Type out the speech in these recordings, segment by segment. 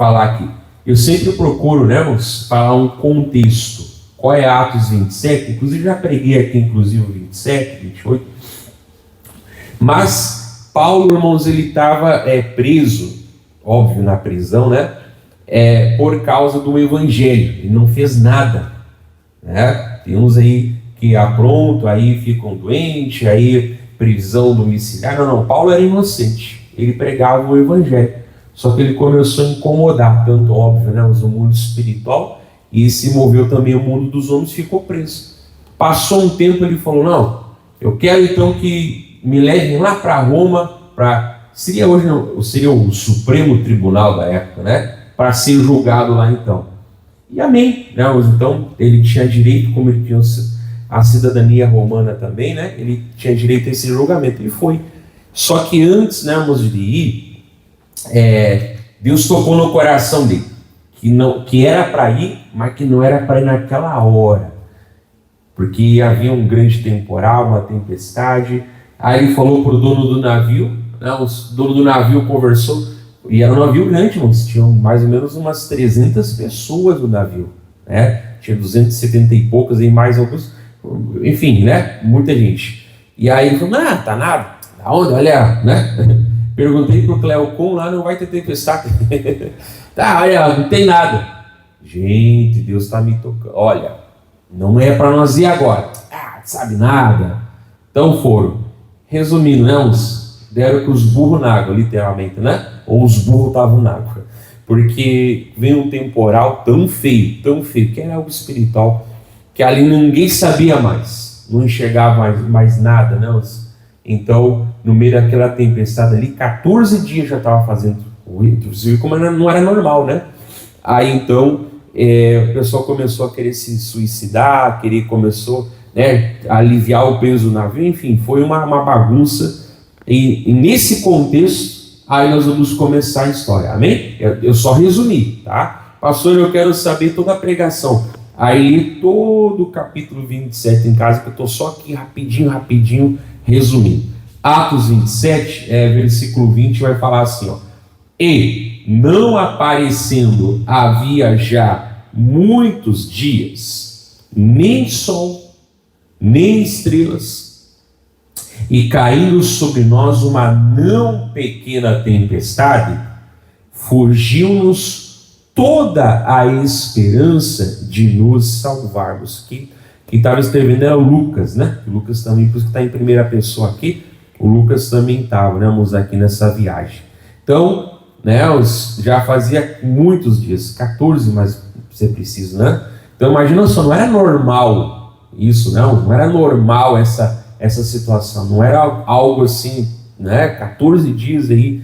falar aqui. Eu sempre procuro, né, irmãos, falar um contexto. Qual é Atos 27? Inclusive já preguei aqui, inclusive 27, 28. Mas Paulo, irmãos, ele estava preso, óbvio, na prisão, né? Por causa do evangelho. Ele não fez nada, né? Tem uns aí que aprontam, aí ficam doentes, aí prisão domiciliar. Não, Paulo era inocente. Ele pregava o evangelho. Só que ele começou a incomodar, tanto óbvio, né, o mundo espiritual, e se moveu também o mundo dos homens, ficou preso. Passou um tempo, ele falou, não, eu quero então que me levem lá para Roma, seria o Supremo Tribunal da época, né, para ser julgado lá então. E amém, né? Então ele tinha direito, como ele tinha a cidadania romana também, né, ele tinha direito a esse julgamento, ele foi. Só que antes, né, de ir, Deus tocou no coração dele, que era para ir, mas que não era para ir naquela hora, porque havia um grande temporal, uma tempestade. Aí ele falou para o dono do navio, né, o dono do navio conversou, e era um navio grande, irmãos, tinham mais ou menos umas 300 pessoas no navio, né? Tinha 270 e poucas, e mais alguns, enfim, né, muita gente. E aí ele falou, não, tá nada, da onde, olha, né? Perguntei pro Cleocon lá, não vai ter tempestade. Tá, olha, não tem nada. Gente, Deus está me tocando. Olha, não é para nós ir agora. Não sabe nada. Então foram. Resumindo, né, deram com os burros na água, literalmente, né? Ou os burros estavam na água. Porque veio um temporal tão feio, que era algo espiritual, que ali ninguém sabia mais. Não enxergava mais nada, né? Então, no meio daquela tempestade ali, 14 dias já estava fazendo isso, como não era normal, né? Aí então, o pessoal começou a querer se suicidar, começou, né, a aliviar o peso do navio, enfim, foi uma bagunça. E nesse contexto, aí nós vamos começar a história, amém? Eu só resumi, tá? Pastor, eu quero saber toda a pregação. Aí todo o capítulo 27 em casa, que eu estou só aqui rapidinho, resumindo. Atos 27, versículo 20, vai falar assim, ó. E, não aparecendo havia já muitos dias, nem sol, nem estrelas, e caindo sobre nós uma não pequena tempestade, fugiu-nos toda a esperança de nos salvarmos. Quem estava escrevendo era o Lucas, né? O Lucas também, por isso que está em primeira pessoa aqui, o Lucas também estava, né, aqui nessa viagem. Então, né, já fazia muitos dias, 14, mas você precisa, né? Então imagina só, não era normal isso, não era normal essa situação, não era algo assim, né? 14 dias aí.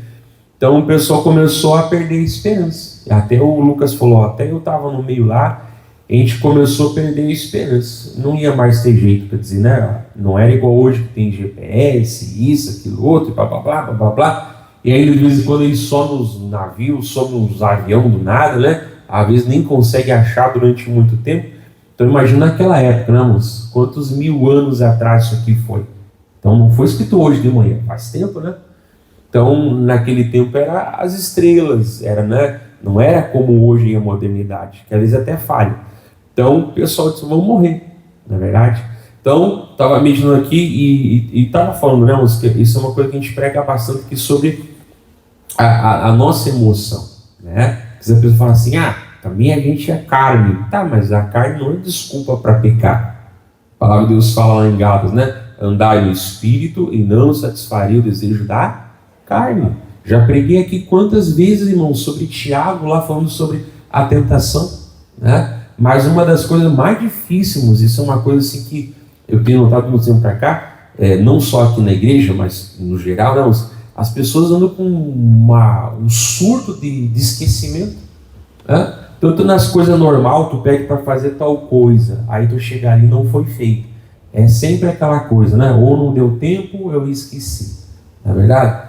Então o pessoal começou a perder a esperança. Até o Lucas falou, até eu estava no meio lá, a gente começou a perder a esperança. Não ia mais ter jeito, quer dizer, né? Não era igual hoje que tem GPS, isso, aquilo, outro, blá, blá, blá, blá, blá. E aí, de vez em quando, ele some nos navios, some nos aviões do nada, né? Às vezes nem consegue achar durante muito tempo. Então, imagina naquela época, né, moço? Quantos 1000 anos atrás isso aqui foi? Então, não foi escrito hoje de manhã, faz tempo, né? Então, naquele tempo, era as estrelas, né? Não era como hoje a modernidade, que às vezes até falha. Então, o pessoal disse, vão morrer, não é verdade? Então, estava meditando aqui e estava falando, né, isso é uma coisa que a gente prega bastante aqui sobre a nossa emoção, né? Porque a pessoa fala assim, também a gente é carne. Tá, mas a carne não é desculpa para pecar. A palavra de Deus fala lá em Gálatas, né? Andai no Espírito e não satisfaria o desejo da carne. Já preguei aqui quantas vezes, irmãos, sobre Tiago, lá falando sobre a tentação, né? Mas uma das coisas mais difíceis, isso é uma coisa assim que eu tenho notado muito tempo para cá, não só aqui na igreja, mas no geral, não, as pessoas andam com um surto de esquecimento, né? Tanto nas coisas normais, tu pede para fazer tal coisa, aí tu chega ali e não foi feito. É sempre aquela coisa, né? Ou não deu tempo, eu esqueci, não é verdade?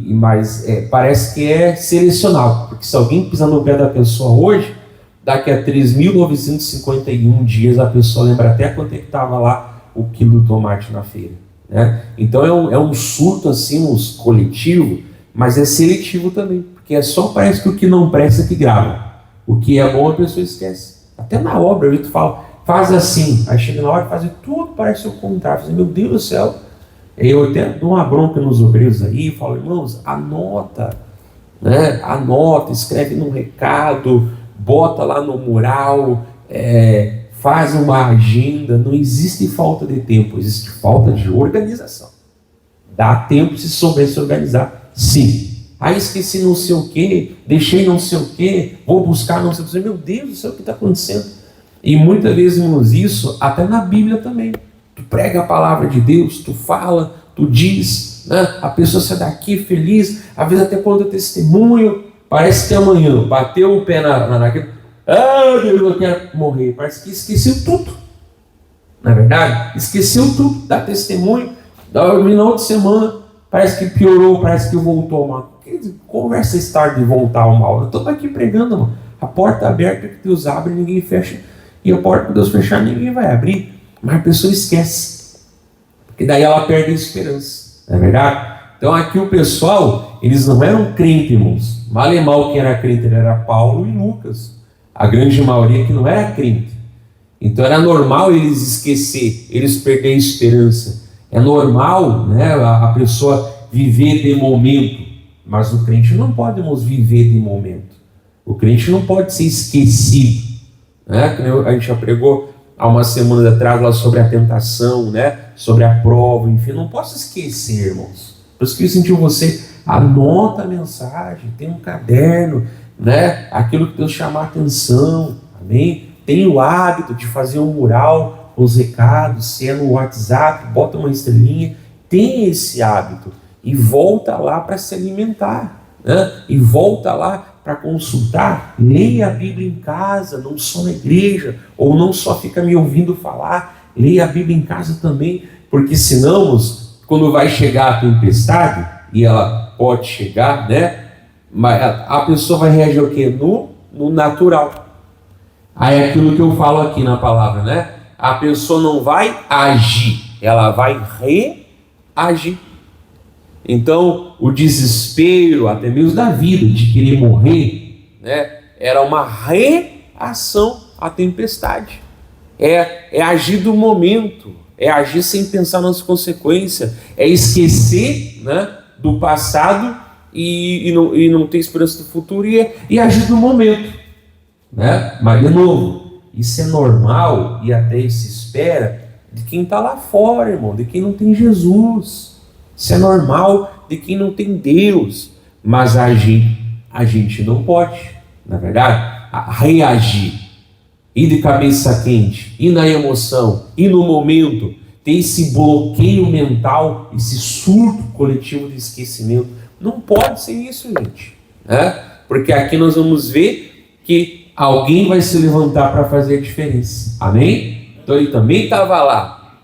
Mas parece que é selecional, porque se alguém pisar no pé da pessoa hoje, daqui a 3.951 dias a pessoa lembra até quanto é que estava lá o quilo do tomate na feira, né? Então é um surto assim, coletivo, mas é seletivo também, que é só, parece que o que não presta que grava. O que é bom a pessoa esquece. Até na obra, tu fala, faz assim. Aí chega na hora de fazer tudo, parece o contrário. Fala, meu Deus do céu. Eu até dou uma bronca nos obreiros aí, falo, irmãos, anota, né? Anota, escreve num recado, bota lá no mural, faz uma agenda. Não existe falta de tempo, existe falta de organização. Dá tempo se souber se organizar, sim. Aí esqueci não sei o que, deixei não sei o que, vou buscar não sei o que. Meu Deus do céu, o que está acontecendo? E muitas vezes, irmãos, isso até na Bíblia também. Tu prega a palavra de Deus, tu fala, tu diz, né? A pessoa sai daqui feliz, às vezes até quando eu testemunho, parece que amanhã bateu o pé naquele. Ah, Deus, eu quero morrer. Parece que esqueceu tudo. Na verdade, esqueceu tudo, dá testemunho, no final de semana, parece que piorou, parece que voltou ao mal. Conversa estar de voltar ao mal. Eu estou aqui pregando, mano. A porta aberta que Deus abre, ninguém fecha. E a porta que Deus fechar, ninguém vai abrir. Mas a pessoa esquece. Porque daí ela perde a esperança. Não é verdade? Então aqui o pessoal, eles não eram crentes, irmãos. Mal e mal quem era crente era Paulo e Lucas. A grande maioria que não era crente. Então era normal eles esquecer, eles perderem a esperança. É normal, né, a pessoa viver de momento. Mas o crente não pode, irmãos, viver de momento. O crente não pode ser esquecido. Né? A gente já pregou há umas semanas atrás lá sobre a tentação, né? Sobre a prova, enfim. Não posso esquecer, irmãos. Por isso que eu senti você, anota a mensagem, tem um caderno, né? Aquilo que Deus chamar a atenção, amém? Tem o hábito de fazer um mural, os recados, se é no WhatsApp, bota uma estrelinha, tem esse hábito. E volta lá para se alimentar, né? E volta lá para consultar. Leia a Bíblia em casa, não só na igreja, ou não só fica me ouvindo falar. Leia a Bíblia em casa também, porque senão, quando vai chegar a tempestade, e ela pode chegar, né? Mas a pessoa vai reagir o quê? No natural. Aí é aquilo que eu falo aqui na palavra, né? A pessoa não vai agir, ela vai reagir. Então, o desespero, até mesmo da vida, de querer morrer, né, era uma reação à tempestade. É agir do momento, é agir sem pensar nas consequências, é esquecer, né, do passado e não ter esperança do futuro e agir do momento. Né? Mas, de novo, isso é normal e até se espera de quem está lá fora, irmão, de quem não tem Jesus. Isso é normal de quem não tem Deus, mas a gente não pode, na verdade, reagir, ir de cabeça quente, ir na emoção, ir no momento, ter esse bloqueio mental, esse surto coletivo de esquecimento. Não pode ser isso, gente, né? Porque aqui nós vamos ver que alguém vai se levantar para fazer a diferença, amém? Então ele também estava lá,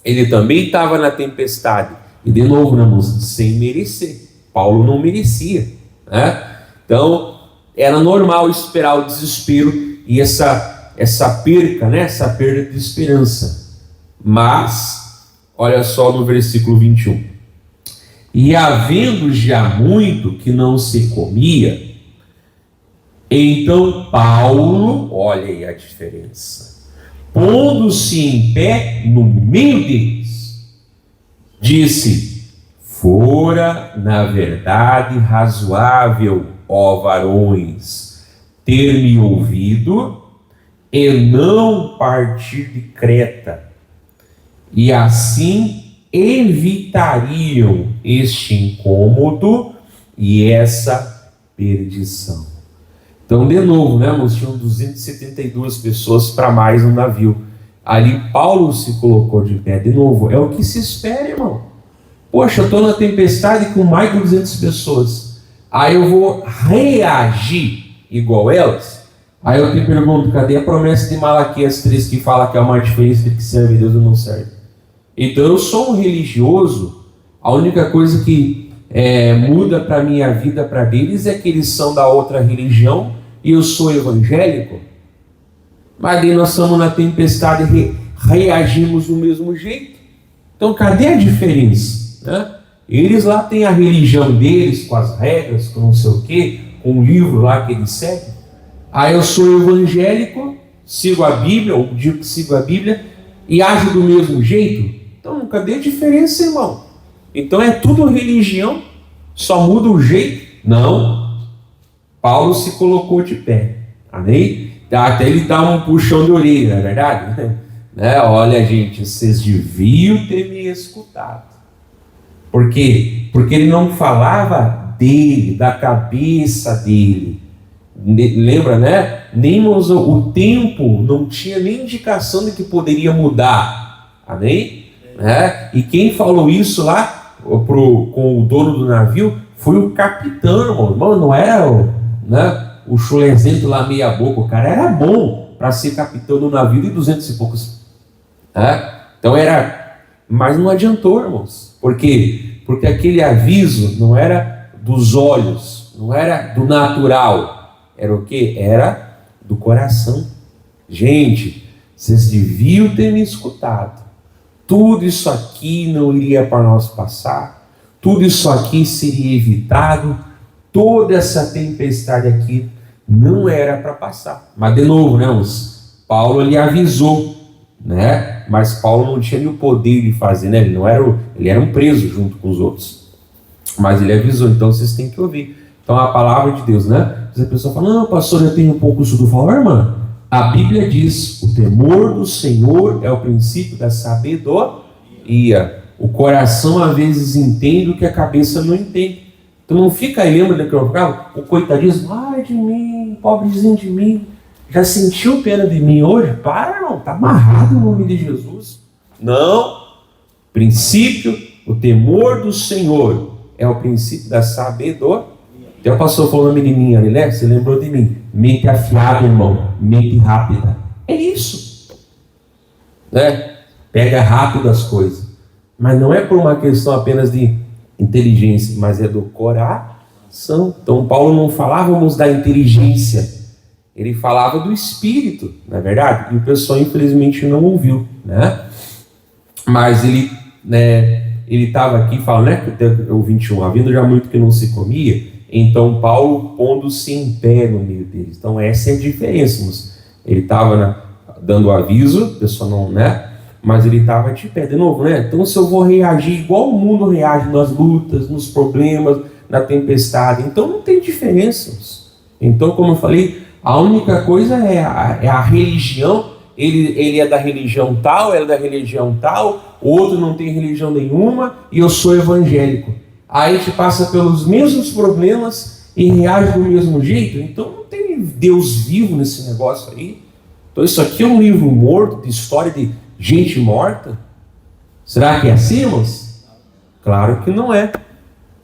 ele também estava na tempestade. E de novo, né, irmãos, sem merecer. Paulo não merecia, né? Então, era normal esperar o desespero e essa perca, né? Essa perda de esperança. Mas, olha só no versículo 21. E havendo já muito que não se comia, então Paulo, olha aí a diferença, pondo-se em pé no meio deles, disse: fora, na verdade, razoável, ó varões, ter me ouvido e não partir de Creta, e assim evitariam este incômodo e essa perdição. Então, de novo, né, irmãos, tinham 272 pessoas para mais no navio. Ali Paulo se colocou de pé de novo. É o que se espera, irmão. Poxa, eu estou na tempestade com mais de 200 pessoas. Aí eu vou reagir igual elas? Aí eu te pergunto, cadê a promessa de Malaquias 3 que fala que há uma diferença entre que serve a Deus e não serve? Então eu sou um religioso. A única coisa que muda para a minha vida, para deles, é que eles são da outra religião e eu sou evangélico. Mas daí nós estamos na tempestade e reagimos do mesmo jeito. Então cadê a diferença? Né? Eles lá têm a religião deles, com as regras, com não sei o quê, com um livro lá que eles seguem. Aí eu sou evangélico, sigo a Bíblia, ou digo que sigo a Bíblia, e ajo do mesmo jeito. Então, cadê a diferença, irmão? Então é tudo religião, só muda o jeito? Não. Paulo se colocou de pé, amém? Até ele dá um puxão de orelha, não é verdade? Né? Olha, gente, vocês deviam ter me escutado. Por quê? Porque ele não falava dele, da cabeça dele. Lembra, né? Nem o tempo não tinha nem indicação de que poderia mudar. Amém? E quem falou isso lá com o dono do navio foi o capitão, irmão. Não era o chulezento lá meia boca. O cara era bom para ser capitão do navio de 200 e poucos. Então era... Mas não adiantou, irmãos. Por quê? Porque aquele aviso não era dos olhos, não era do natural. Era o quê? Era do coração. Gente, vocês deviam ter me escutado. Tudo isso aqui não iria para nós passar. Tudo isso aqui seria evitado. Toda essa tempestade aqui não era para passar. Mas de novo, né, irmãos? Paulo ele avisou, né? Mas Paulo não tinha nem o poder de fazer, né? Ele era um preso junto com os outros. Mas ele avisou, então vocês têm que ouvir. Então a palavra de Deus, né? A pessoa fala, não, pastor, eu tenho um pouco isso do valor, irmã. A Bíblia diz, o temor do Senhor é o princípio da sabedoria. O coração às vezes entende o que a cabeça não entende. Então não fica aí, lembra daquele lugar? O coitadismo, ai de mim, pobrezinho de mim. Já sentiu pena de mim hoje? Para, não, está amarrado no nome de Jesus. Não. Princípio, o temor do Senhor é o princípio da sabedoria. Até o pastor falou o nome de mim ali, né? Você lembrou de mim. Mente afiada, irmão. Mente rápida. É isso. Né? Pega rápido as coisas. Mas não é por uma questão apenas de inteligência, mas é do coração. Então Paulo não falávamos da inteligência. Ele falava do espírito, não é verdade? E o pessoal infelizmente não ouviu, né? Mas ele estava aqui falando, né? O 21, havendo já muito que não se comia, então Paulo pondo-se em pé no meio deles. Então essa é a diferença, irmãos. Ele estava dando aviso, o pessoal não, né? Mas ele estava de pé, de novo, né? Então se eu vou reagir igual o mundo reage nas lutas, nos problemas, na tempestade, então não tem diferença, irmãos. Então, como eu falei, a única coisa é a religião. Ele é da religião tal, ela é da religião tal, o outro não tem religião nenhuma e eu sou evangélico. Aí a gente passa pelos mesmos problemas e reage do mesmo jeito. Então não tem Deus vivo nesse negócio aí. Então isso aqui é um livro morto, de história de gente morta. Será que é assim, irmãos? Claro que não é,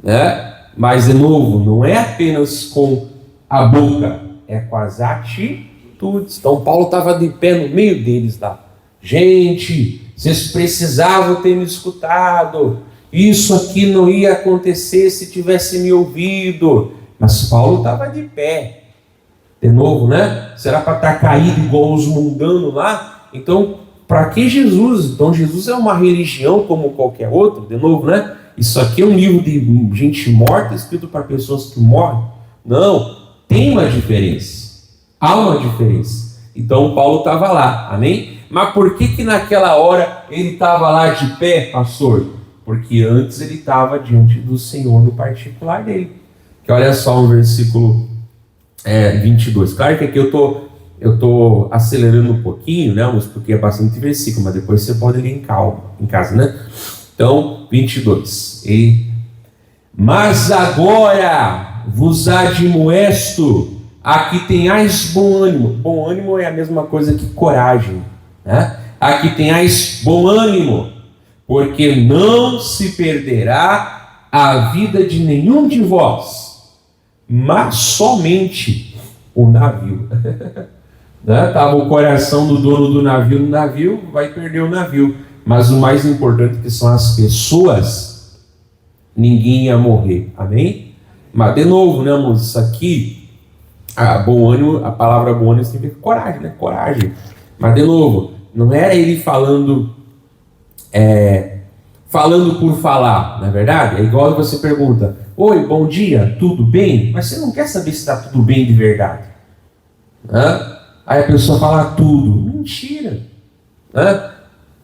né? Mas de novo, não é apenas com a boca, é com as atitudes. Então Paulo estava de pé no meio deles lá. Gente, vocês precisavam ter me escutado. Isso aqui não ia acontecer se tivesse me ouvido. Mas Paulo estava de pé. De novo, né? Será para estar caído igual os mundanos lá? Então, para que Jesus? Então Jesus é uma religião como qualquer outra. De novo, né? Isso aqui é um livro de gente morta, escrito para pessoas que morrem. Não, tem uma diferença. Há uma diferença. Então Paulo estava lá, amém? Mas por que naquela hora ele estava lá de pé, pastor? Porque antes ele estava diante do Senhor no particular dele. Que olha só o versículo 22. Claro que aqui eu tô acelerando um pouquinho, né? Porque é bastante versículo, mas depois você pode ler em calma, em casa, né? Então, 22. Mas agora vos admoesto a que tenhais bom ânimo. Bom ânimo é a mesma coisa que coragem, né? A que tenhais bom ânimo, porque não se perderá a vida de nenhum de vós, mas somente o navio. Né? Tava o coração do dono do navio no navio, vai perder o navio. Mas o mais importante que são as pessoas, ninguém ia morrer. Amém? Mas de novo, né, irmãos? Isso aqui, bom ânimo, a palavra bom ânimo significa coragem, né? Coragem. Mas de novo, não era ele falando falando por falar, não é verdade? É igual você pergunta, oi, bom dia, tudo bem? Mas você não quer saber se está tudo bem de verdade. Aí a pessoa fala tudo. Mentira.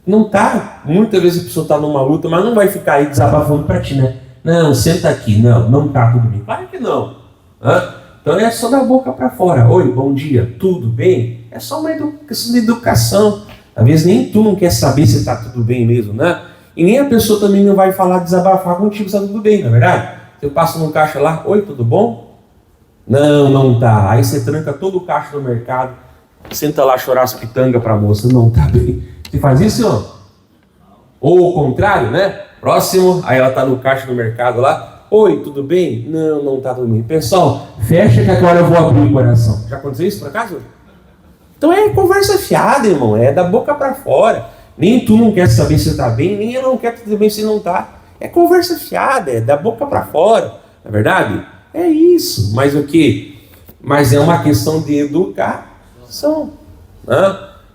Não tá. Muitas vezes a pessoa está numa luta, mas não vai ficar aí desabafando para ti, né? Não, senta aqui. Não tá tudo bem. Claro que não. Então é só da boca para fora. Oi, bom dia, tudo bem? É só uma questão de educação. Às vezes nem tu não quer saber se está tudo bem mesmo, né? E nem a pessoa também não vai falar, desabafar contigo se está tudo bem, não é verdade? Você passa no caixa lá, oi, tudo bom? Não tá. Aí você tranca todo o caixa do mercado, senta lá chorar as pitangas para a moça, não tá bem. Você faz isso, não? Ou o contrário, né? Próximo, aí ela tá no caixa do mercado lá, oi, tudo bem? Não tá tudo bem. Pessoal, fecha que agora eu vou abrir o coração. Já aconteceu isso por acaso? Então é conversa fiada, irmão, é da boca para fora. Nem tu não quer saber se tá bem, nem eu não quero saber bem se não tá. É conversa fiada, é da boca para fora, não é verdade? É isso, mas o quê? Mas é uma questão de educação.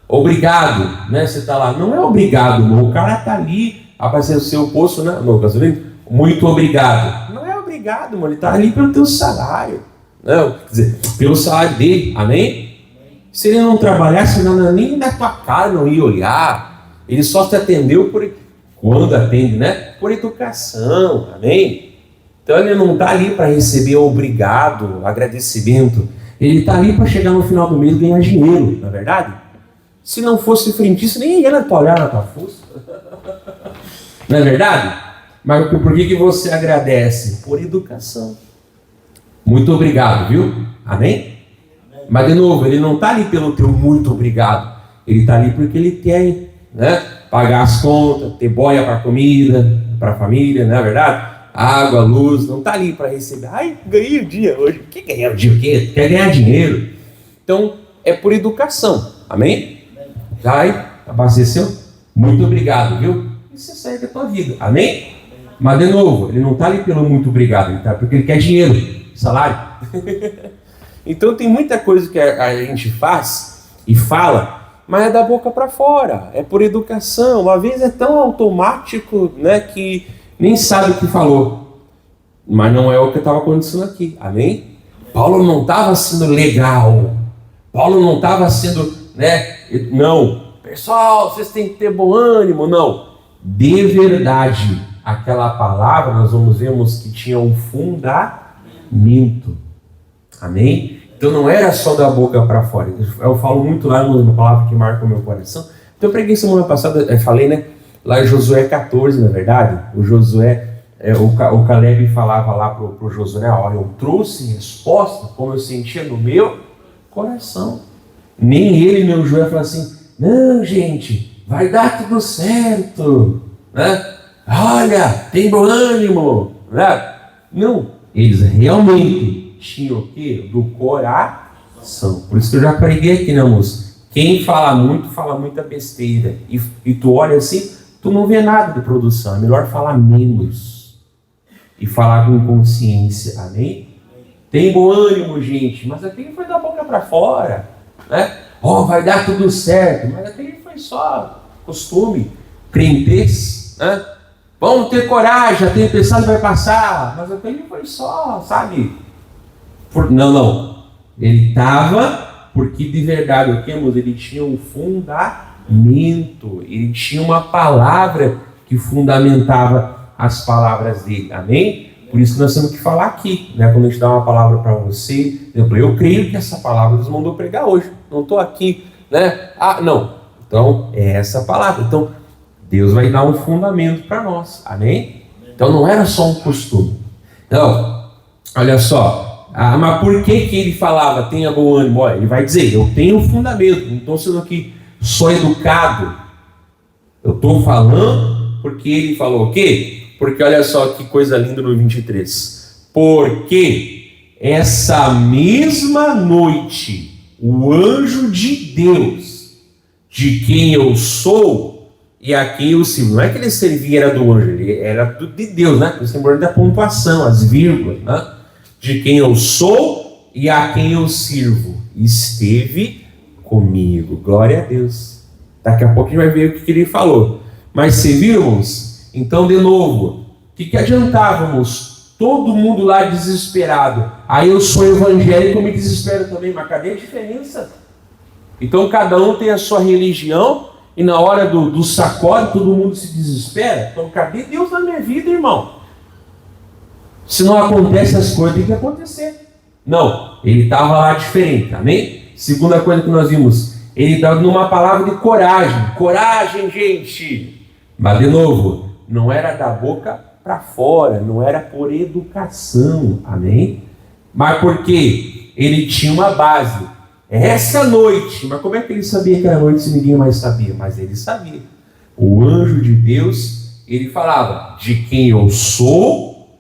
Obrigado, né? Você tá lá, não é obrigado, não. O cara tá ali, abastecendo o seu poço, né? No gasolina, muito obrigado. Não é obrigado, mano, ele tá ali pelo teu salário. Não, quer dizer, pelo salário dele, amém? Se ele não trabalhasse, nem da tua cara não ia olhar. Ele só te atendeu quando atende, né? Por educação, amém? Então ele não está ali para receber obrigado, agradecimento. Ele está ali para chegar no final do mês e ganhar dinheiro, não é verdade? Se não fosse frentista, nem ia olhar na tua fuça. Não é verdade? Mas por que você agradece? Por educação. Muito obrigado, viu? Amém? Mas de novo, ele não está ali pelo teu muito obrigado. Ele está ali porque ele quer, né, pagar as contas, ter boia para comida, para a família, não é verdade? Água, luz, não está ali para receber. Ai, ganhei o dia hoje. Que ganhar o dia o quê? Quer ganhar dinheiro. Então, é por educação. Amém? Já abasteceu? Muito obrigado, viu? Isso serve a tua vida. Amém? Mas de novo, ele não está ali pelo muito obrigado, ele está porque ele quer dinheiro, salário. Então tem muita coisa que a gente faz e fala, mas é da boca para fora, é por educação. Uma vez é tão automático, né, que nem sabe o que falou. Mas não é o que estava acontecendo aqui, amém? Paulo não estava sendo legal, Paulo não estava sendo, né, não, pessoal, vocês têm que ter bom ânimo, não. De verdade, aquela palavra nós vemos que tinha um fundamento, amém? Então não era só da boca para fora. Eu falo muito lá numa palavra que marca o meu coração. Então eu preguei semana passada, falei, né? Lá em Josué 14, na verdade. O Josué, o Caleb falava lá pro Josué, olha, eu trouxe resposta como eu sentia no meu coração. Nem ele, nem o Josué falaram assim, não, gente, vai dar tudo certo, né? Olha, tem bom ânimo, né? Não, eles realmente tinha o quê? Do coração. Por isso que eu já preguei aqui, né, moço? Quem fala muita besteira. E tu olha assim, tu não vê nada de produção. É melhor falar menos. E falar com consciência. Amém? Tem bom ânimo, gente. Mas aquele foi da boca para fora. Né? Vai dar tudo certo. Mas aquele foi só costume. Crentez. Né? Vamos ter coragem. A tempestade vai passar. Mas aquele foi só, sabe? Não. Ele estava, porque de verdade, ele tinha um fundamento, ele tinha uma palavra que fundamentava as palavras dele, amém? Por isso que nós temos que falar aqui, né? Quando a gente dá uma palavra para você, eu creio que essa palavra Deus mandou pregar hoje, não estou aqui, né? Não, então é essa palavra, então Deus vai dar um fundamento para nós, amém? Então não era só um costume, então, olha só. Mas por que ele falava, tenha bom ânimo? Olha, ele vai dizer, eu tenho um fundamento, não estou sendo aqui só educado. Eu estou falando porque ele falou o quê? Porque olha só que coisa linda no 23. Porque essa mesma noite, o anjo de Deus, de quem eu sou e a quem eu sirvo. Não é que ele servia, era do anjo, ele era de Deus, né? Isso tem da pontuação, as vírgulas, né? De quem eu sou e a quem eu sirvo, esteve comigo. Glória a Deus. Daqui a pouco a gente vai ver o que ele falou. Mas se virmos, Então, de novo, o que adiantávamos? Todo mundo lá desesperado. Aí eu sou evangélico e me desespero também, mas cadê a diferença? Então cada um tem a sua religião e na hora do sacode todo mundo se desespera. Então cadê Deus na minha vida, irmão? Se não acontece as coisas, tem que acontecer. Não, ele estava lá diferente, amém? Segunda coisa que nós vimos, ele estava numa palavra de coragem. Coragem, gente! Mas de novo, não era da boca para fora, não era por educação, amém? Mas porque ele tinha uma base. Essa noite, mas como é que ele sabia que era noite se ninguém mais sabia? Mas ele sabia. O anjo de Deus, ele falava de quem eu sou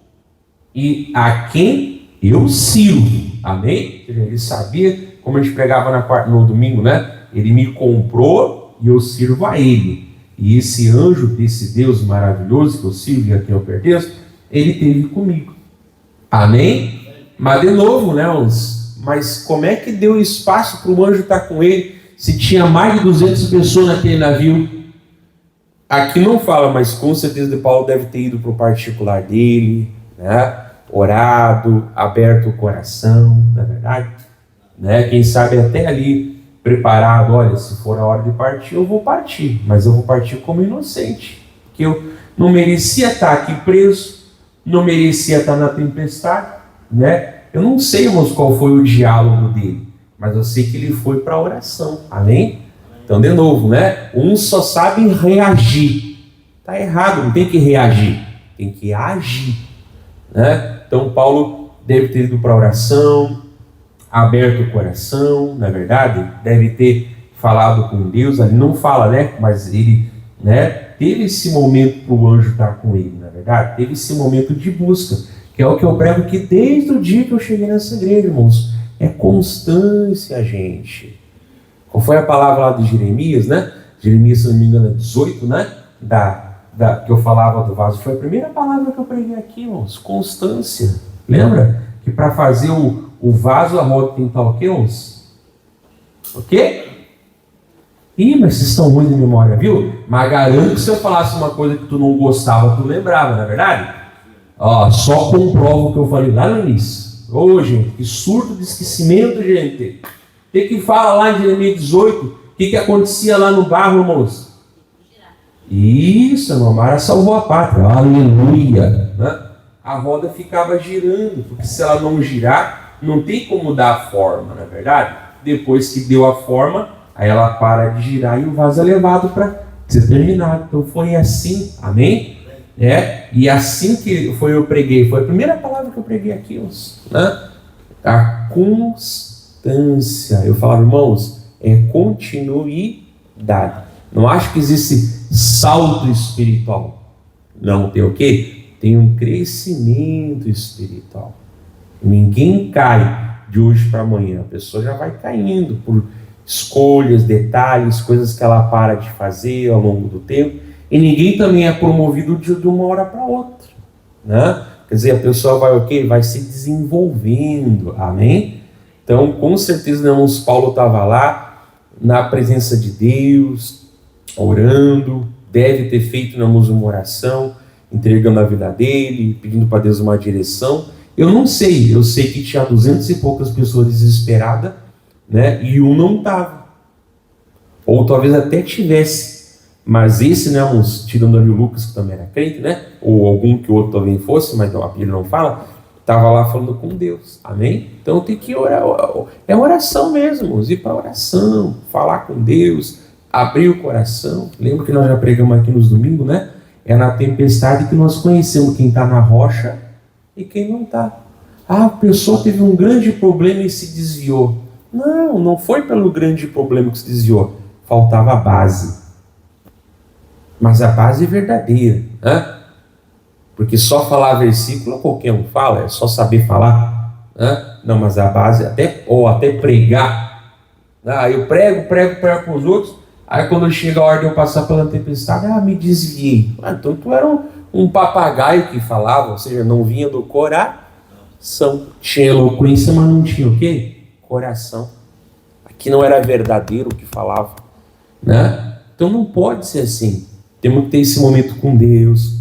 e a quem eu sirvo, amém? Ele sabia, como a gente pregava no domingo, né? Ele me comprou e eu sirvo a ele. E esse anjo desse Deus maravilhoso que eu sirvo e a quem eu pertenço, ele esteve comigo. Amém? Mas de novo, né, mas como é que deu espaço para o anjo estar com ele se tinha mais de 200 pessoas naquele navio? Aqui não fala, mas com certeza de Paulo deve ter ido para o particular dele, né? Orado, aberto o coração, não é verdade? Né? Quem sabe até ali preparado, olha, se for a hora de partir, eu vou partir, mas eu vou partir como inocente, porque eu não merecia estar aqui preso, não merecia estar na tempestade, né? Eu não sei, irmãos, qual foi o diálogo dele, mas eu sei que ele foi para a oração, amém? Então, de novo, né? Uns só sabem reagir, está errado, não tem que reagir, tem que agir, né? Então, Paulo deve ter ido para a oração, aberto o coração, na verdade, deve ter falado com Deus, ali não fala, né? Mas ele, né, teve esse momento para o anjo estar com ele, na verdade, teve esse momento de busca, que é o que eu prego que desde o dia que eu cheguei nessa igreja, irmãos, é constância, gente. Qual foi a palavra lá de Jeremias, né? Jeremias, se não me engano, é 18, né? Que eu falava do vaso, foi a primeira palavra que eu preguei aqui, irmãos, constância. Lembra? Que para fazer o vaso, a roda tem que estar o quê, irmãos? O quê? Ih, mas vocês estão ruins de memória, viu? Mas garanto que se eu falasse uma coisa que tu não gostava, tu lembrava, não é verdade? Ó, só comprova o que eu falei lá no início. Ô, gente, que surto de esquecimento, gente. O que fala lá em Jeremias 18? O que acontecia lá no barro, irmãos? Isso, irmão, Mara salvou a pátria. Aleluia. Né? A roda ficava girando, porque se ela não girar, não tem como dar a forma, não é verdade? Depois que deu a forma, aí ela para de girar e o vaso é levado para ser terminado. Então foi assim, amém? E assim que eu preguei, foi a primeira palavra que eu preguei aqui, né? A constância. Eu falava, irmãos, é continuidade. Não acho que existe salto espiritual. Não, tem o quê? Tem um crescimento espiritual. Ninguém cai de hoje para amanhã. A pessoa já vai caindo por escolhas, detalhes, coisas que ela para de fazer ao longo do tempo. E ninguém também é promovido de uma hora para outra, né? Quer dizer, a pessoa vai o quê? Vai se desenvolvendo, amém? Então, com certeza, irmãos, Paulo estava lá, na presença de Deus, orando, deve ter feito, irmãos, uma oração, entregando a vida dele, pedindo para Deus uma direção. Eu não sei, eu sei que tinha 200 e poucas pessoas desesperadas, né? E um não estava. Ou talvez até tivesse. Mas esse, né, uns, tirando ali o Lucas, que também era crente, né? Ou algum que o outro também fosse, mas a Bíblia não fala, estava lá falando com Deus, amém? Então tem que orar, é oração mesmo, ir para oração, falar com Deus, abrir o coração. Lembra que nós já pregamos aqui nos domingos, né? É na tempestade que nós conhecemos quem está na rocha e quem não está. Ah, a pessoa teve um grande problema e se desviou. Não, não foi pelo grande problema que se desviou, faltava a base. Mas a base é verdadeira, né? Porque só falar versículo qualquer um fala, é só saber falar, né? Não, mas a base, até pregar. Ah, eu prego para os outros, aí quando chega a hora de eu passar pela tempestade, me desviei. Então tu era um papagaio que falava, ou seja, não vinha do coração. Tinha eloquência, mas não tinha o quê? Coração. Aqui não era verdadeiro o que falava, né? Então não pode ser assim. Temos que ter esse momento com Deus,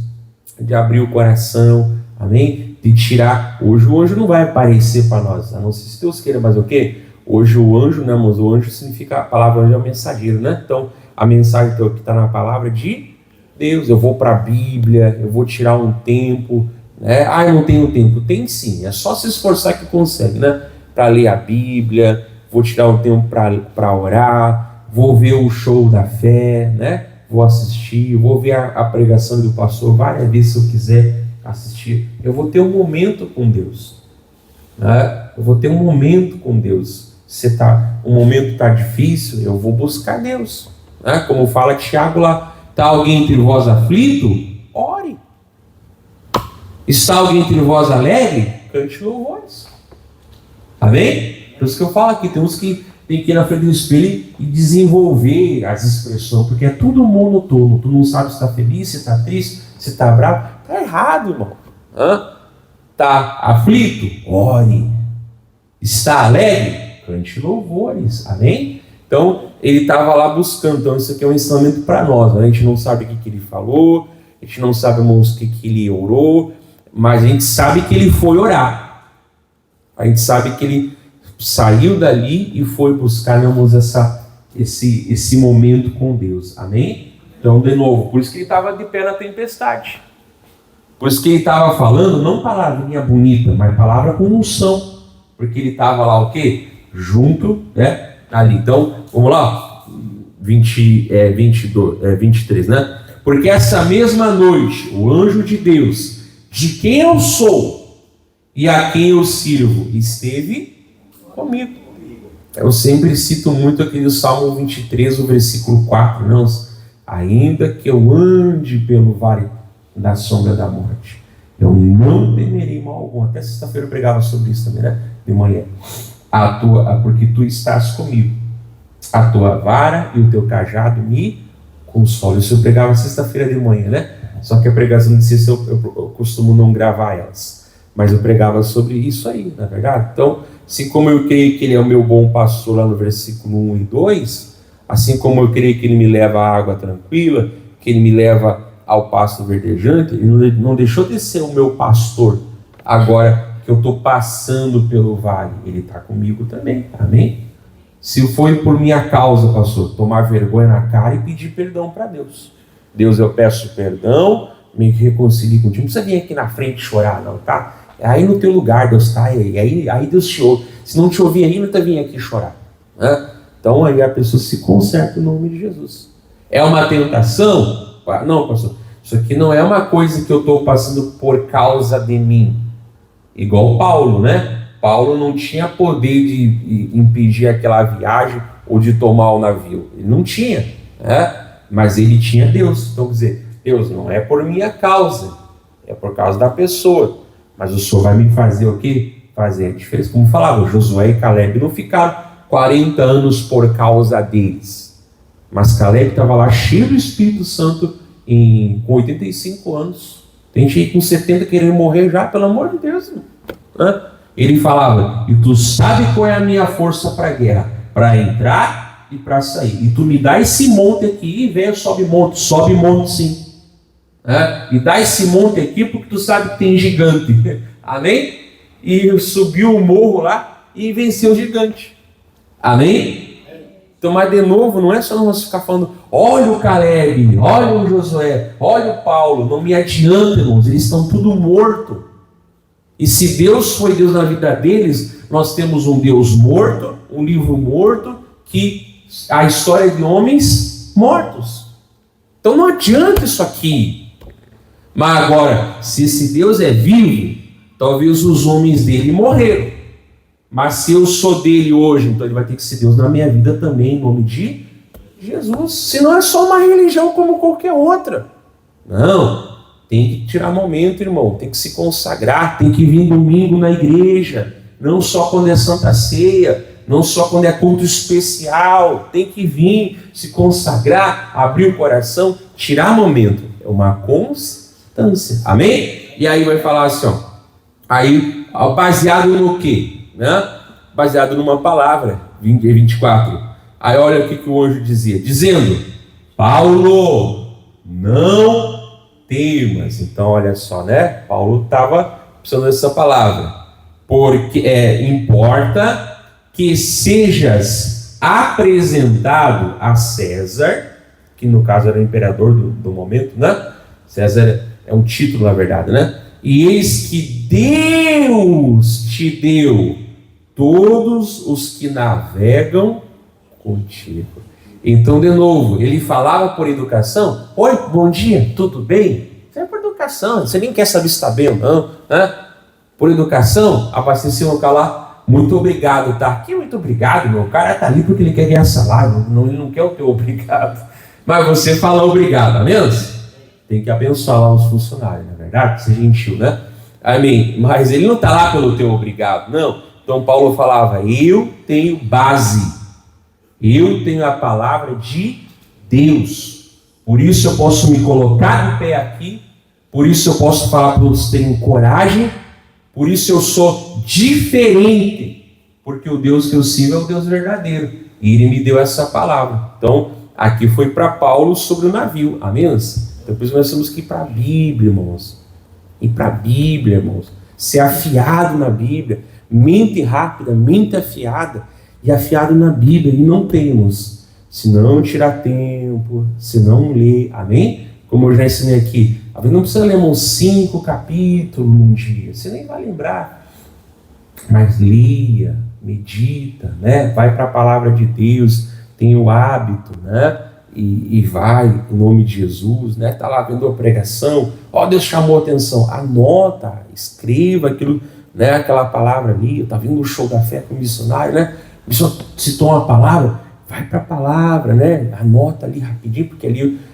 de abrir o coração, amém? De tirar. Hoje o anjo não vai aparecer para nós, a não ser se Deus queira, mas o quê? Hoje o anjo, né, irmãos? O anjo significa, a palavra anjo é o mensageiro, né? Então, a mensagem que está na palavra de Deus. Eu vou para a Bíblia, eu vou tirar um tempo, né? Ah, eu não tenho tempo. Tem sim, é só se esforçar que consegue, né? Para ler a Bíblia, vou tirar um tempo para orar, vou ver o show da fé, né? Vou assistir, vou ver a pregação do pastor várias vezes se eu quiser assistir. Eu vou ter um momento com Deus, né? Eu vou ter um momento com Deus. Se um momento está difícil, eu vou buscar Deus, né? Como fala Tiago lá, está alguém entre vós aflito? Ore. Está alguém entre vós alegre? Cante louvores. Amém? Por isso que eu falo aqui, tem que ir na frente do espelho e desenvolver as expressões, porque é tudo monotônico. Tu não sabe se está feliz, se está triste, se está bravo. Está errado, irmão. Está aflito? Ore. Está alegre? Cante louvores. Amém? Então, ele estava lá buscando. Então, isso aqui é um ensinamento para nós. Né? A gente não sabe o que ele falou, a gente não sabe, irmãos, o que ele orou, mas a gente sabe que ele foi orar. A gente sabe que ele saiu dali e foi buscar, irmãos, esse momento com Deus. Amém? Então, de novo, por isso que ele estava de pé na tempestade. Por isso que ele estava falando, não palavrinha bonita, mas palavra com unção. Porque ele estava lá o quê? Junto, né? Ali. Então, vamos lá. 23, né? Porque essa mesma noite, o anjo de Deus, de quem eu sou e a quem eu sirvo, esteve comigo. Eu sempre cito muito aquele Salmo 23, o versículo 4, não? Ainda que eu ande pelo vale da sombra da morte, eu não temerei mal algum. Até sexta-feira eu pregava sobre isso também, né? De manhã. Porque tu estás comigo. A tua vara e o teu cajado me consolam. Isso eu pregava sexta-feira de manhã, né? Só que a pregação de sexta eu costumo não gravar elas. Mas eu pregava sobre isso aí, na verdade. Então, assim como eu creio que ele é o meu bom pastor lá no versículo 1 e 2, assim como eu creio que ele me leva à água tranquila, que ele me leva ao pasto verdejante, ele não deixou de ser o meu pastor. Agora que eu estou passando pelo vale, ele está comigo também, amém? Se foi por minha causa, pastor, tomar vergonha na cara e pedir perdão para Deus. Deus, eu peço perdão, me reconcilie contigo. Não precisa vir aqui na frente chorar, não, tá? É aí no teu lugar, Deus está aí Deus te ouve. Se não te ouvir aí, não está vindo aqui chorar, né? Então aí a pessoa se conserta em nome de Jesus. É uma tentação? Não, pastor, isso aqui não é uma coisa que eu estou passando por causa de mim. Igual Paulo, né? Paulo não tinha poder de impedir aquela viagem ou de tomar o navio. Ele não tinha, né? Mas ele tinha Deus. Então, quer dizer, Deus, não é por minha causa, é por causa da pessoa. Mas o Senhor vai me fazer o quê? Fazer a diferença. Como falava, Josué e Caleb não ficaram 40 anos por causa deles. Mas Caleb estava lá cheio do Espírito Santo com 85 anos. Tem gente com 70 querendo morrer já, pelo amor de Deus. Né? Ele falava, e tu sabe qual é a minha força para a guerra? Para entrar e para sair. E tu me dá esse monte aqui, e vem, sobe monte sim. E dá esse monte aqui porque tu sabe que tem gigante. Amém? E subiu o morro lá e venceu o gigante. Amém? Então, mas de novo, não é só nós ficar falando, olha o Caleb, olha o Josué, olha o Paulo. Não me adianta, irmãos, eles estão tudo morto. E se Deus foi Deus na vida deles, nós temos um Deus morto, um livro morto, que a história de homens mortos. Então não adianta isso aqui. Mas agora, se esse Deus é vivo, talvez os homens dele morreram. Mas se eu sou dele hoje, então ele vai ter que ser Deus na minha vida também, em nome de Jesus. Senão é só uma religião como qualquer outra. Não, tem que tirar momento, irmão. Tem que se consagrar, tem que vir domingo na igreja. Não só quando é Santa Ceia, não só quando é culto especial. Tem que vir, se consagrar, abrir o coração, tirar momento. É uma constância. Amém? E aí vai falar assim, ó. Aí, baseado no quê? Né? Baseado numa palavra, 24. Aí olha o que o anjo dizia, dizendo, Paulo, não temas. Então, olha só, né? Paulo estava precisando dessa palavra. Porque importa que sejas apresentado a César, que no caso era o imperador do momento, né? César é um título, na verdade, né? E eis que Deus te deu todos os que navegam contigo. Então, de novo, ele falava por educação. Oi, bom dia, tudo bem? Isso é por educação, você nem quer saber se está bem ou não, né? Por educação, abastecer o local lá. Muito obrigado, tá? Que muito obrigado, meu. O cara tá ali porque ele quer ganhar salário, ele não quer o teu obrigado. Mas você fala obrigado, amém? Tem que abençoar lá os funcionários, na verdade, ser gentil, né? Amém. Mas ele não está lá pelo teu obrigado, não. Então Paulo falava, eu tenho base, eu tenho a palavra de Deus, por isso eu posso me colocar de pé aqui, por isso eu posso falar para vocês terem coragem, por isso eu sou diferente, porque o Deus que eu sirvo é o Deus verdadeiro, e ele me deu essa palavra. Então, aqui foi para Paulo sobre o navio, amém? Então, por isso nós temos que ir para a Bíblia, irmãos. Ir para a Bíblia, irmãos. Ser afiado na Bíblia. Mente rápida, mente afiada. E afiado na Bíblia. E não temos. Se não tirar tempo, se não ler. Amém? Como eu já ensinei aqui. Às vezes não precisa ler uns 5 capítulos num dia. Você nem vai lembrar. Mas leia, medita, né? Vai para a palavra de Deus. Tem o hábito, né? E vai, em nome de Jesus, né? Está lá vendo a pregação, Deus chamou a atenção, anota, escreva aquilo, né? Aquela palavra ali, está vendo o show da fé com o missionário, né? O missionário citou uma palavra, vai para a palavra, né? Anota ali rapidinho, porque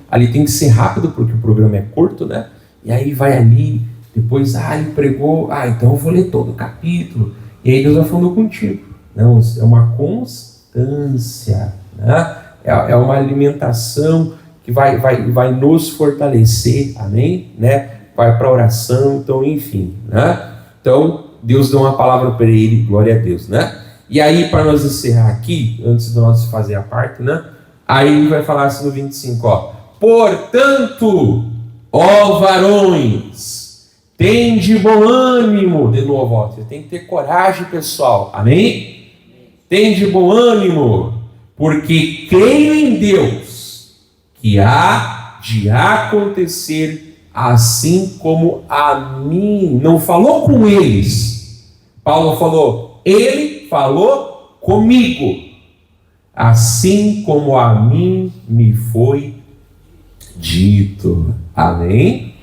ali tem que ser rápido, porque o programa é curto, né? E aí vai ali, depois, ele pregou, então eu vou ler todo o capítulo, e aí Deus vai falando contigo. Não, é uma constância, né? É uma alimentação que vai nos fortalecer, amém? Né? Vai para a oração, então, enfim, né? Então, Deus deu uma palavra para ele, glória a Deus, né? E aí, para nós encerrar aqui, antes de nós fazer a parte, né? Aí ele vai falar assim no 25, portanto, ó varões, tende bom ânimo, de novo, você tem que ter coragem, pessoal, amém? Tende bom ânimo, porque creio em Deus, que há de acontecer assim como a mim. Não falou com eles. Paulo falou, ele falou comigo. Assim como a mim me foi dito. Amém?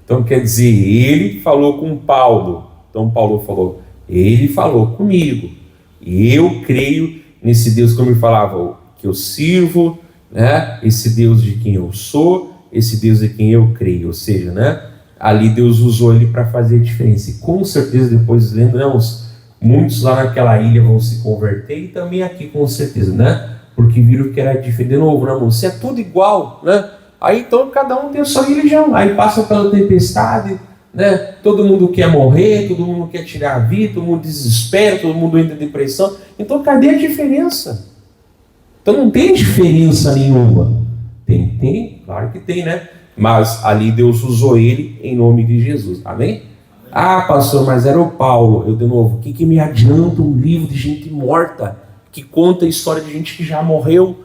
Então quer dizer, ele falou com Paulo. Então Paulo falou, ele falou comigo. E eu creio nesse Deus, como eu falava, que eu sirvo, né? Esse Deus de quem eu sou, esse Deus de quem eu creio. Ou seja, né? Ali Deus usou ele para fazer a diferença. E com certeza depois, lembramos, muitos lá naquela ilha vão se converter, e também aqui com certeza, né? Porque viram que era diferente. De novo, né, irmão? Se é tudo igual, né? Aí então cada um tem a sua religião. Aí passa pela tempestade, né? Todo mundo quer morrer, todo mundo quer tirar a vida, todo mundo desespera, todo mundo entra em depressão. Então cadê a diferença? Então não tem diferença nenhuma. Tem, claro que tem, né? Mas ali Deus usou ele em nome de Jesus, amém? Pastor, mas era o Paulo. Eu de novo, o que me adianta um livro de gente morta que conta a história de gente que já morreu?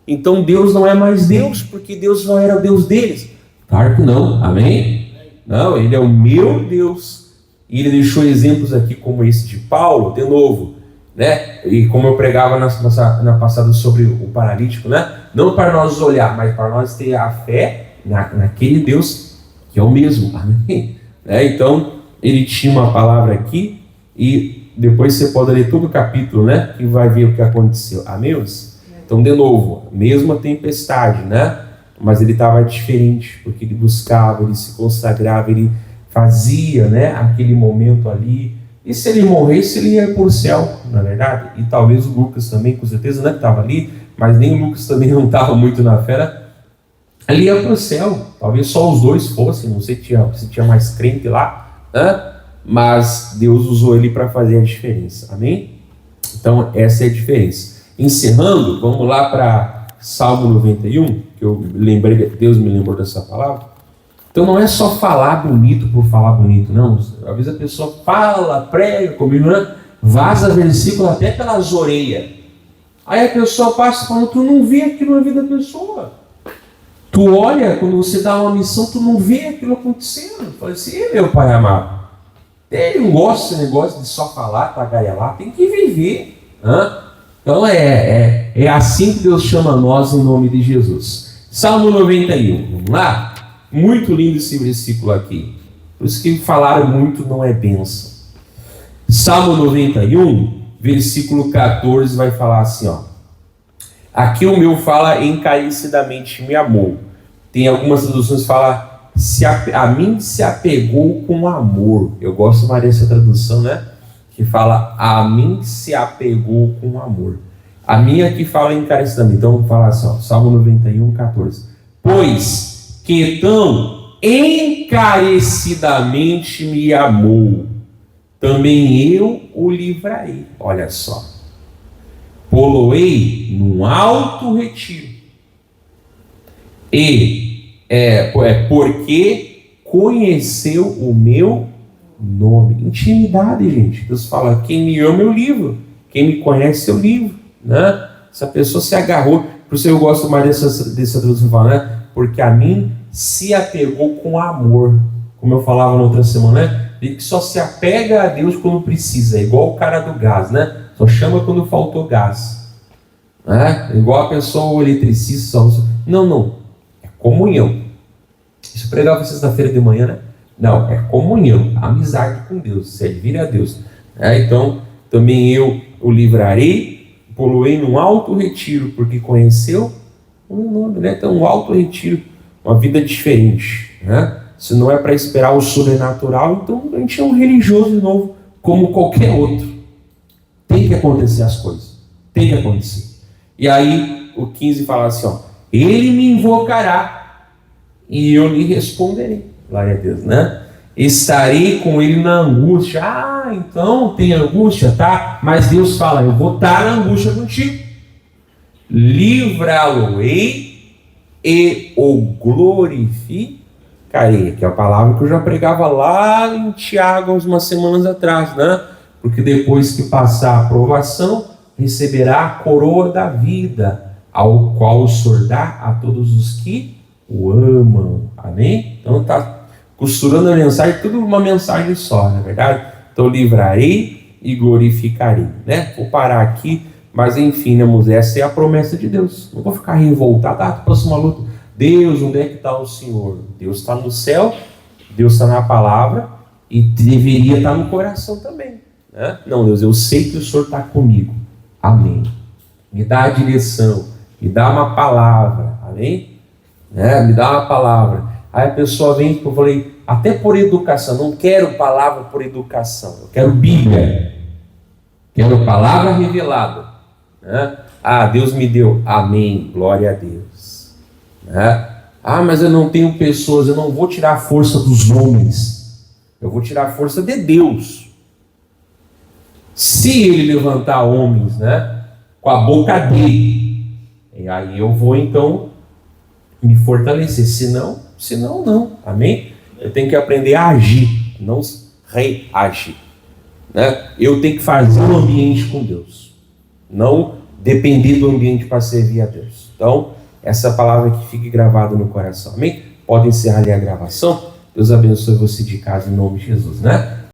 Então Deus não é mais Deus, porque Deus não era o Deus deles. Claro que não, amém? Não, ele é o meu Deus. E ele deixou exemplos aqui como esse de Paulo, de novo, né? E como eu pregava na passada sobre o paralítico, né? Não para nós olhar, mas para nós ter a fé naquele Deus que é o mesmo, amém? Então, ele tinha uma palavra aqui, e depois você pode ler todo o capítulo, né? E vai ver o que aconteceu, amém? Então, de novo, mesma tempestade, né? Mas ele estava diferente, porque ele buscava, ele se consagrava, ele fazia, né, aquele momento ali. E se ele morresse, ele ia para o céu, na verdade. E talvez o Lucas também, com certeza, né, estava ali, mas nem o Lucas também não estava muito na fé. Ele ia para o céu, talvez só os dois fossem, não sei se tinha mais crente lá, né? Mas Deus usou ele para fazer a diferença, amém? Então, essa é a diferença. Encerrando, vamos lá para Salmo 91, que eu lembrei, Deus me lembrou dessa palavra. Então não é só falar bonito por falar bonito, não. Às vezes a pessoa fala, prega comigo, né? Vaza versículo até pelas orelhas. Aí a pessoa passa falando, tu não vê aquilo na vida da pessoa. Tu olha, quando você dá uma missão, tu não vê aquilo acontecendo. Fala assim, meu pai amado, ele não gosta desse negócio de só falar, tagarelar, tem que viver. Então é assim que Deus chama nós em nome de Jesus. Salmo 91, vamos lá? Muito lindo esse versículo aqui. Por isso que falaram muito não é bênção. Salmo 91, versículo 14, vai falar assim, ó. Aqui o meu fala encarecidamente me amou. Tem algumas traduções que falam a mim se apegou com amor. Eu gosto mais dessa tradução, né? Que fala a mim se apegou com amor. A minha aqui fala encarecidamente. Então vamos falar assim, ó, Salmo 91, 14. Pois que tão encarecidamente me amou, também eu o livrarei. Olha só. Poloei num alto retiro. Porque conheceu o meu nome. Intimidade, gente. Deus fala, quem me ama eu livro. Quem me conhece eu livro. Né? Essa pessoa se agarrou. Por isso eu gosto mais dessa tradução, né? Porque a mim se apegou com amor. Como eu falava na outra semana, né? Ele que só se apega a Deus quando precisa. É igual o cara do gás, né? Só chama quando faltou gás. Né? Igual a pessoa, o eletricista. Não. É comunhão. Isso eu pregava sexta-feira de manhã, né? Não, é comunhão. Amizade com Deus. Servir a Deus. Então, também eu o livrarei. Poloei num alto retiro, porque conheceu o meu nome, né? Então, um alto retiro. Uma vida diferente, né? Se não é para esperar o sobrenatural, então a gente é um religioso de novo, como qualquer outro. Tem que acontecer as coisas. Tem que acontecer. E aí, o 15 fala assim, ó. Ele me invocará e eu lhe responderei. Glória a Deus, né? Estarei com ele na angústia. Então tem angústia, tá? Mas Deus fala, eu vou estar na angústia contigo. Livrá-lo-ei e o glorificarei, que é a palavra que eu já pregava lá em Tiago umas semanas atrás, né? Porque depois que passar a provação, receberá a coroa da vida, ao qual o Senhor dá a todos os que o amam. Amém? Então está costurando a mensagem, tudo uma mensagem só, não é verdade? Então livrarei e glorificarei, né? Vou parar aqui. Mas enfim, né, Moisés, essa é a promessa de Deus. Não vou ficar revoltado, próxima luta. Deus, onde é que está o Senhor? Deus está no céu, Deus está na palavra e deveria estar no coração também. Né? Não, Deus, eu sei que o Senhor está comigo. Amém. Me dá a direção, me dá uma palavra. Amém? Me dá uma palavra. Aí a pessoa vem, eu falei, até por educação, não quero palavra por educação, eu quero Bíblia. Quero palavra revelada. Né? Deus me deu. Amém. Glória a Deus. Né? Mas eu não tenho pessoas. Eu não vou tirar a força dos homens. Eu vou tirar a força de Deus. Se Ele levantar homens, né, com a boca dele, e aí eu vou então me fortalecer. Senão não. Amém? Eu tenho que aprender a agir, não reagir. Né? Eu tenho que fazer um ambiente com Deus, não depender do ambiente para servir a Deus. Então, essa palavra que fique gravada no coração. Amém? Pode encerrar ali a gravação. Deus abençoe você de casa em nome de Jesus, né?